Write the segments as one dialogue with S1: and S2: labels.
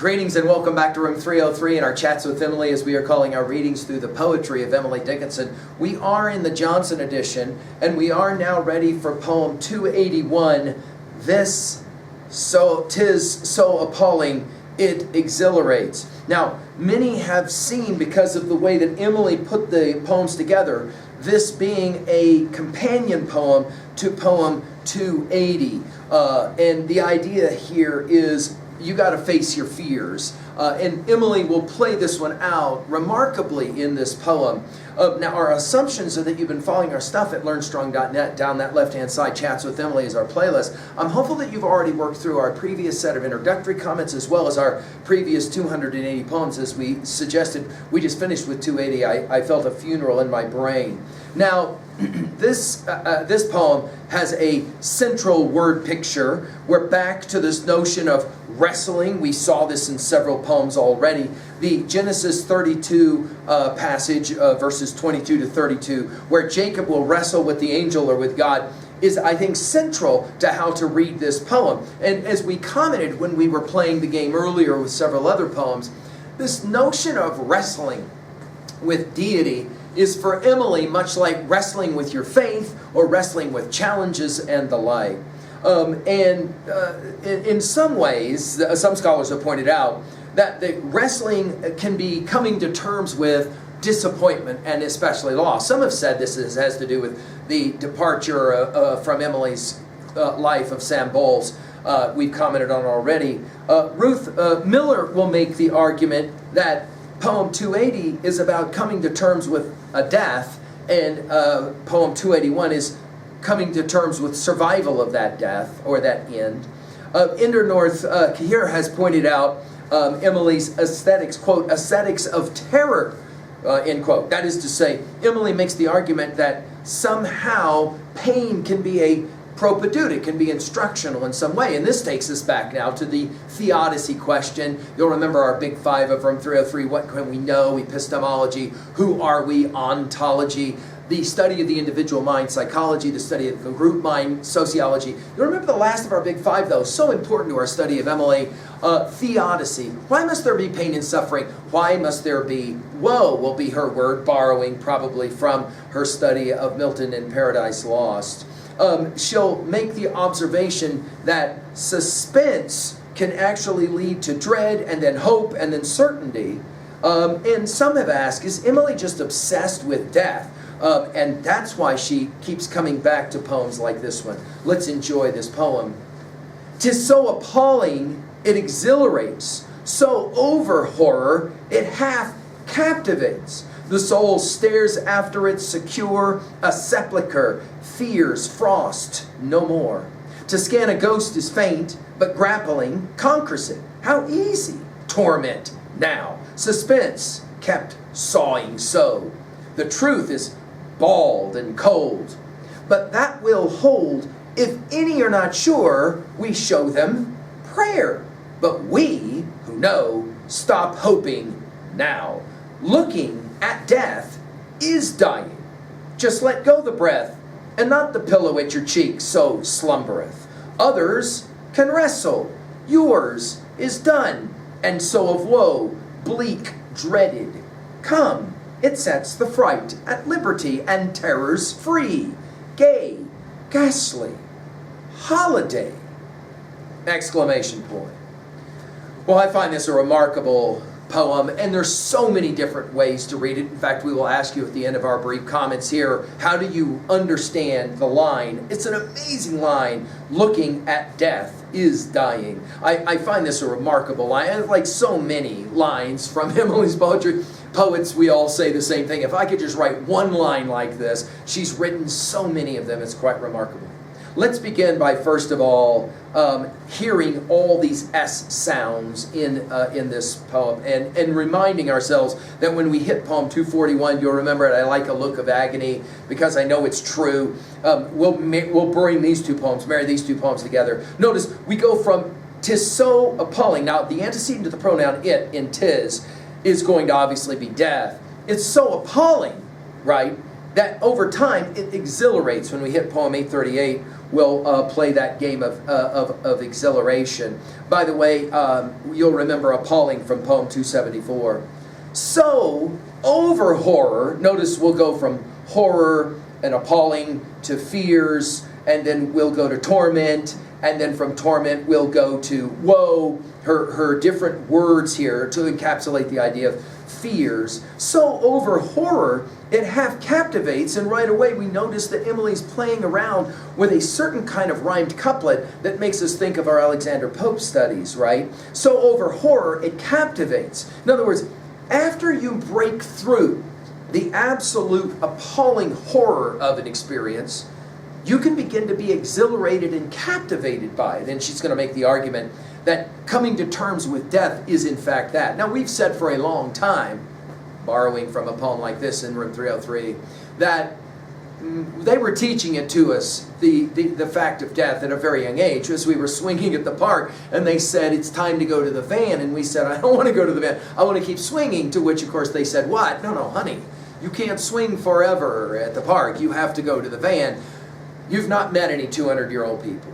S1: Greetings and welcome back to Room 303 in our Chats with Emily, as we are calling our readings through the poetry of Emily Dickinson. We are in the Johnson edition, and we are now ready for poem 281, "Tis so appalling, it exhilarates." Now, many have seen, because of the way that Emily put the poems together, this being a companion poem to poem 280. And the idea here is you got to face your fears. And Emily will play this one out remarkably in this poem. Now, our assumptions are that you've been following our stuff at learnstrong.net. Down that left-hand side, Chats with Emily is our playlist. I'm hopeful that you've already worked through our previous set of introductory comments as well as our previous 280 poems. As we suggested, we just finished with 280. I felt a funeral in my brain. Now, this poem has a central word picture. We're back to this notion of wrestling. We saw this in several poems already. The Genesis 32 passage, verses 22 to 32, where Jacob will wrestle with the angel or with God, is, I think, central to how to read this poem. And as we commented when we were playing the game earlier with several other poems, this notion of wrestling with deity is for Emily much like wrestling with your faith or wrestling with challenges and the like. In some ways, some scholars have pointed out that the wrestling can be coming to terms with disappointment and especially loss. Some have said this has to do with the departure from Emily's life of Sam Bowles. We've commented on already. Ruth Miller will make the argument that Poem 280 is about coming to terms with a death, and Poem 281 is coming to terms with survival of that death or that end. Ender North here has pointed out Emily's aesthetics, quote, "aesthetics of terror," end quote. That is to say, Emily makes the argument that somehow pain can be a propedeutic, can be instructional in some way. And this takes us back now to the theodicy question. You'll remember our big five of Room 303, what can we know, epistemology, who are we, ontology, the study of the individual mind, psychology, the study of the group mind, sociology. You'll remember the last of our big five, though, so important to our study of Emily, theodicy. Why must there be pain and suffering? Why must there be woe, will be her word, borrowing probably from her study of Milton in Paradise Lost. She'll make the observation that suspense can actually lead to dread and then hope and then certainty. And some have asked, is Emily just obsessed with death? And that's why she keeps coming back to poems like this one. Let's enjoy this poem. "'Tis so appalling, it exhilarates, so over horror, it half captivates. The soul stares after it secure, a sepulchre, fears frost no more. To scan a ghost is faint, but grappling conquers it. How easy! Torment now, suspense kept sawing so. The truth is bald and cold, but that will hold. If any are not sure, we show them prayer. But we, who know, stop hoping now. Looking at death is dying. Just let go the breath, and not the pillow at your cheek so slumbereth. Others can wrestle. Yours is done, and so of woe, bleak, dreaded. Come, it sets the fright at liberty and terrors free. Gay, ghastly, holiday! Exclamation point. Well, I find this a remarkable poem, and there's so many different ways to read it. In fact, we will ask you at the end of our brief comments here, how do you understand the line? It's an amazing line, looking at death is dying. I find this a remarkable line, and like so many lines from Emily's poetry. Poets, we all say the same thing. If I could just write one line like this, she's written so many of them, it's quite remarkable. Let's begin by, first of all, hearing all these S sounds in this poem and reminding ourselves that when we hit poem 241, you'll remember it, I like a look of agony because I know it's true. We'll bring these two poems, marry these two poems together. Notice we go from "'tis so appalling." Now, the antecedent to the pronoun it in "'tis" is going to obviously be death. It's so appalling, right? that over time it exhilarates. When we hit poem 838, we'll play that game of exhilaration. By the way, you'll remember appalling from poem 274. So, over horror, notice we'll go from horror and appalling to fears, and then we'll go to torment, and then from torment we'll go to woe, her different words here to encapsulate the idea of fears. So over horror, it half captivates, and right away we notice that Emily's playing around with a certain kind of rhymed couplet that makes us think of our Alexander Pope studies, right? So over horror, it captivates. In other words, after you break through the absolute appalling horror of an experience, you can begin to be exhilarated and captivated by it. And she's going to make the argument that coming to terms with death is in fact that. Now, we've said for a long time, borrowing from a poem like this in room 303, that they were teaching it to us, the fact of death, at a very young age, as we were swinging at the park, and they said, it's time to go to the van, and we said, I don't want to go to the van, I want to keep swinging, to which, of course, they said, what? No, honey, you can't swing forever at the park, you have to go to the van. You've not met any 200-year-old people.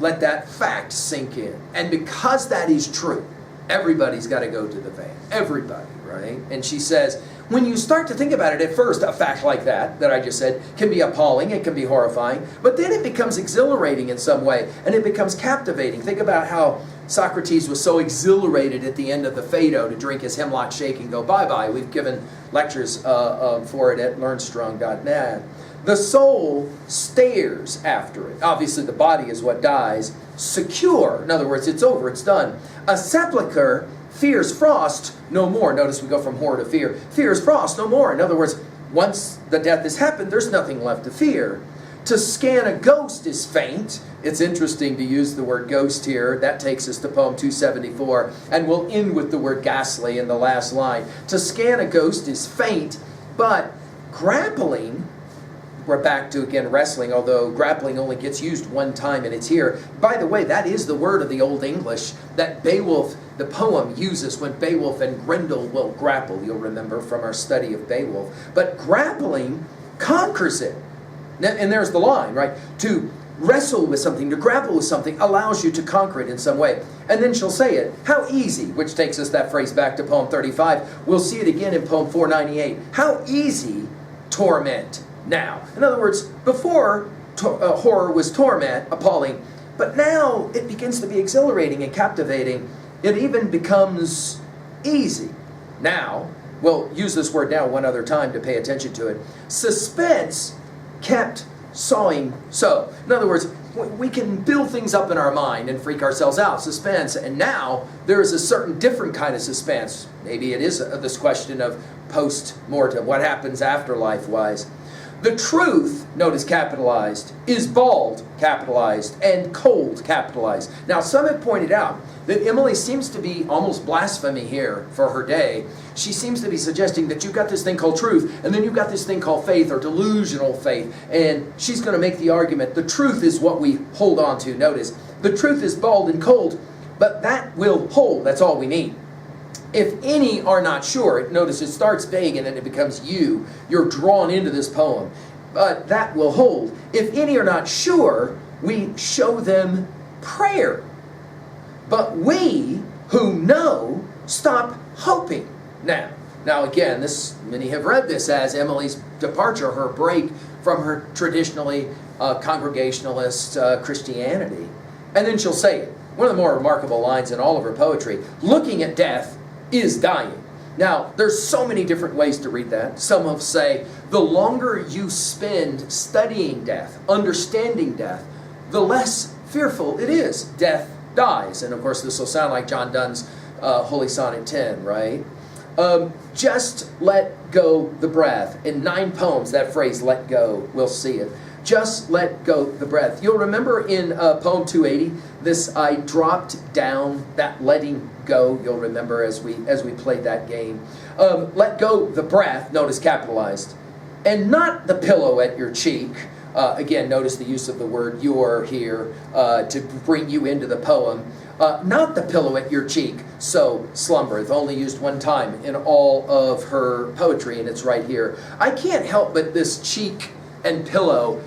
S1: Let that fact sink in. And because that is true, everybody's got to go to the van. Everybody, right? And she says, when you start to think about it at first, a fact like that I just said, can be appalling, it can be horrifying, but then it becomes exhilarating in some way, and it becomes captivating. Think about how Socrates was so exhilarated at the end of the Phaedo to drink his hemlock shake and go bye-bye. We've given lectures for it at learnstrong.net. The soul stares after it. Obviously, the body is what dies. Secure, in other words, it's over, it's done. A sepulcher fears frost no more. Notice we go from horror to fear. Fears frost no more. In other words, once the death has happened, there's nothing left to fear. To scan a ghost is faint. It's interesting to use the word ghost here. That takes us to poem 274, and we'll end with the word ghastly in the last line. To scan a ghost is faint, but grappling, we're back to, again, wrestling, although grappling only gets used one time and it's here. By the way, that is the word of the Old English that Beowulf, the poem, uses when Beowulf and Grendel will grapple. You'll remember from our study of Beowulf. But grappling conquers it. And there's the line, right? To wrestle with something, to grapple with something, allows you to conquer it in some way. And then she'll say it. How easy, which takes us that phrase back to poem 35. We'll see it again in poem 498. How easy torment now. In other words, before horror was torment, appalling, but now it begins to be exhilarating and captivating. It even becomes easy. Now, we'll use this word now one other time to pay attention to it. Suspense kept sawing so. In other words, we can build things up in our mind and freak ourselves out, suspense, and now there is a certain different kind of suspense. Maybe it is this question of post-mortem, what happens afterlife-wise. The truth, notice capitalized, is bald, capitalized, and cold, capitalized. Now, some have pointed out that Emily seems to be almost blasphemy here for her day. She seems to be suggesting that you've got this thing called truth, and then you've got this thing called faith or delusional faith. And she's going to make the argument the truth is what we hold on to. Notice, the truth is bald and cold, but that will hold. That's all we need. If any are not sure, notice it starts vague and then it becomes you. You're drawn into this poem. But that will hold. If any are not sure, we show them prayer. But we who know stop hoping. Now again, many have read this as Emily's departure, her break from her traditionally Congregationalist Christianity. And then she'll say it. One of the more remarkable lines in all of her poetry, looking at death is dying. Now, there's so many different ways to read that. Some will say, the longer you spend studying death, understanding death, the less fearful it is. Death dies. And of course, this will sound like John Donne's Holy Sonnet 10, right? Just let go the breath. In 9 poems, that phrase, let go, we'll see it. Just let go the breath. You'll remember in poem 280, this I dropped down, that letting go, you'll remember as we played that game. Let go the breath, notice capitalized, and not the pillow at your cheek, Again, notice the use of the word "your" here to bring you into the poem. Not the pillow at your cheek, so slumbereth, only used one time in all of her poetry, and it's right here. I can't help but this cheek and pillow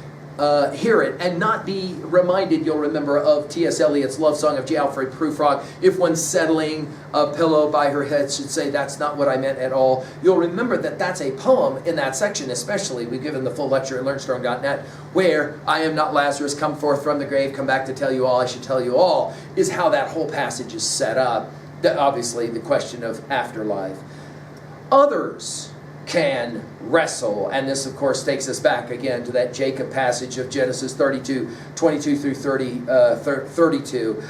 S1: hear it and not be reminded, you'll remember, of T.S. Eliot's love song of J. Alfred Prufrock. If one settling a pillow by her head should say, that's not what I meant at all. You'll remember that that's a poem in that section, especially. We've given the full lecture at learnstrong.net, where I am not Lazarus, come forth from the grave, come back to tell you all, I should tell you all, is how that whole passage is set up. Obviously, the question of afterlife. Others can wrestle, and this of course takes us back again to that Jacob passage of Genesis 32, 22 through 32.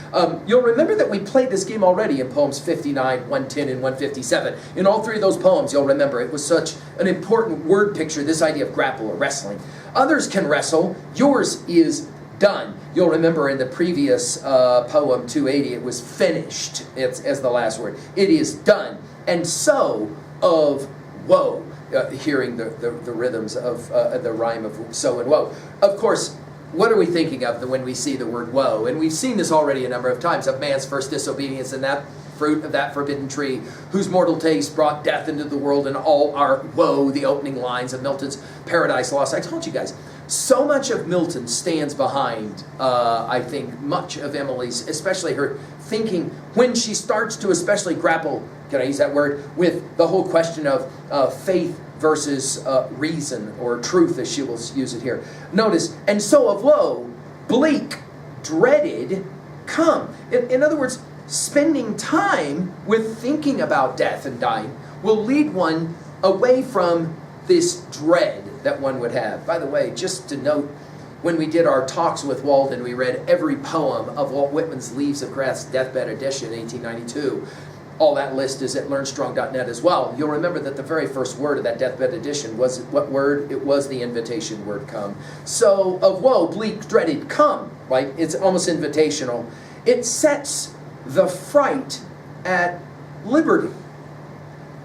S1: You'll remember that we played this game already in poems 59, 110, and 157. In all three of those poems, you'll remember, it was such an important word picture, this idea of grapple or wrestling. Others can wrestle, yours is done. You'll remember in the previous poem 280, it was finished, as the last word. It is done. And so of woe, hearing the rhythms of the rhyme of so and woe. Of course, what are we thinking of when we see the word woe? And we've seen this already a number of times, of man's first disobedience and that fruit of that forbidden tree, whose mortal taste brought death into the world, and all our woe, the opening lines of Milton's Paradise Lost. I told you guys, so much of Milton stands behind, I think, much of Emily's, especially her thinking, when she starts to especially grapple, can I use that word, with the whole question of faith versus reason, or truth, as she will use it here. Notice, and so of woe, bleak, dreaded, come. In other words, spending time with thinking about death and dying will lead one away from this dread that one would have. By the way, just to note, when we did our talks with Walden, we read every poem of Walt Whitman's Leaves of Grass Deathbed Edition, 1892. All that list is at learnstrong.net as well. You'll remember that the very first word of that Deathbed Edition was what word? It was the invitation word, come. So, of woe, bleak, dreaded, come, right? It's almost invitational. It sets the fright at liberty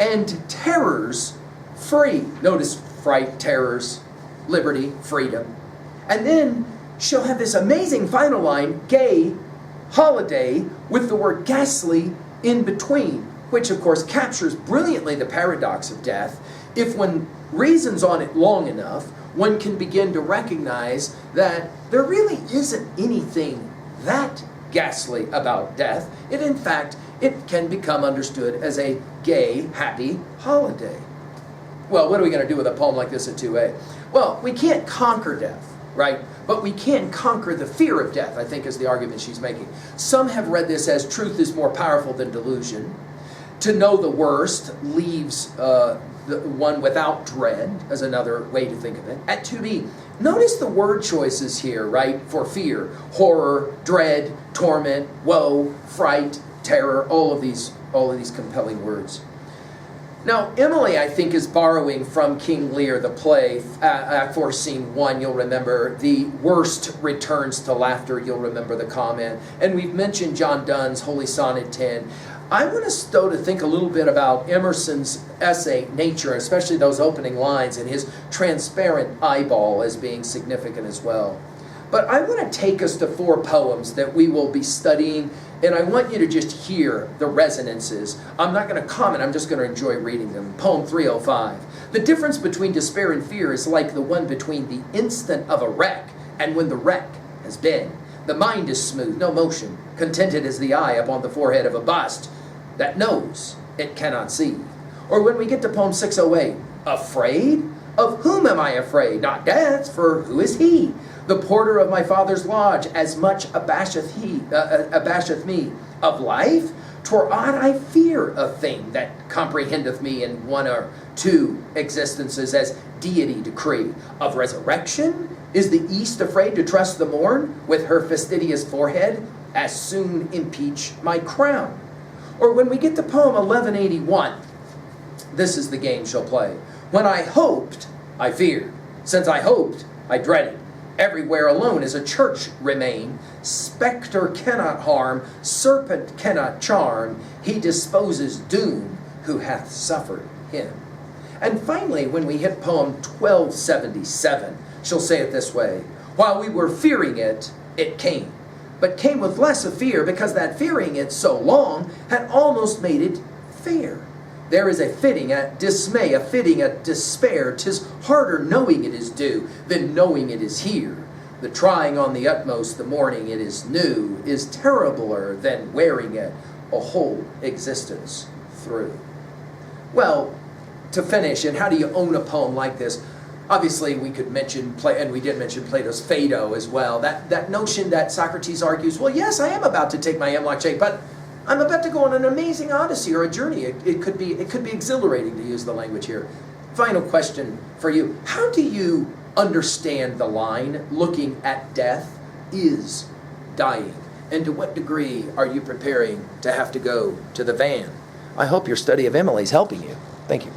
S1: and terrors free. Notice fright, terrors, liberty, freedom. And then she'll have this amazing final line, gay, holiday, with the word ghastly in between, which of course captures brilliantly the paradox of death. If one reasons on it long enough, one can begin to recognize that there really isn't anything that ghastly about death. In fact, it can become understood as a gay, happy holiday. Well, what are we going to do with a poem like this at 2A? Well, we can't conquer death, right? But we can conquer the fear of death, I think, is the argument she's making. Some have read this as truth is more powerful than delusion. To know the worst leaves the one without dread, as another way to think of it. At 2B, notice the word choices here, right, for fear. Horror, dread, torment, woe, fright, terror, all of these compelling words. Now, Emily, I think, is borrowing from King Lear, the play, Act 4, Scene 1, you'll remember. The worst returns to laughter, you'll remember the comment. And we've mentioned John Donne's Holy Sonnet 10. I want us, though, to think a little bit about Emerson's essay, Nature, especially those opening lines, and his transparent eyeball as being significant as well. But I want to take us to 4 poems that we will be studying, and I want you to just hear the resonances. I'm not going to comment, I'm just going to enjoy reading them. Poem 305. The difference between despair and fear is like the one between the instant of a wreck and when the wreck has been. The mind is smooth, no motion, contented as the eye upon the forehead of a bust that knows it cannot see. Or when we get to poem 608, afraid? Of whom am I afraid? Not death, for who is he? The porter of my father's lodge as much abasheth me. Of life? 'Twere odd I fear a thing that comprehendeth me in 1 or 2 existences as deity decree. Of resurrection? Is the east afraid to trust the morn with her fastidious forehead? As soon impeach my crown. Or when we get to poem 1181, this is the game she'll play. When I hoped, I feared. Since I hoped, I dreaded. Everywhere alone as a church remain. Spectre cannot harm, serpent cannot charm. He disposes doom who hath suffered him. And finally, when we hit poem 1277, She'll say it this way: while we were fearing it, it came. But came with less of fear, because that fearing it so long had almost made it fair. There is a fitting at dismay, a fitting at despair. 'Tis harder knowing it is due than knowing it is here. The trying on the utmost, the morning it is new, is terribler than wearing it a whole existence through. Well, to finish, and how do you own a poem like this? Obviously, we could mention, and we did mention Plato's Phaedo as well. That notion that Socrates argues, well, yes, I am about to take my hemlock shake, but I'm about to go on an amazing odyssey or a journey. It could be exhilarating, to use the language here. Final question for you: how do you understand the line, "Looking at death is dying"? And to what degree are you preparing to have to go to the van? I hope your study of Emily is helping you. Thank you.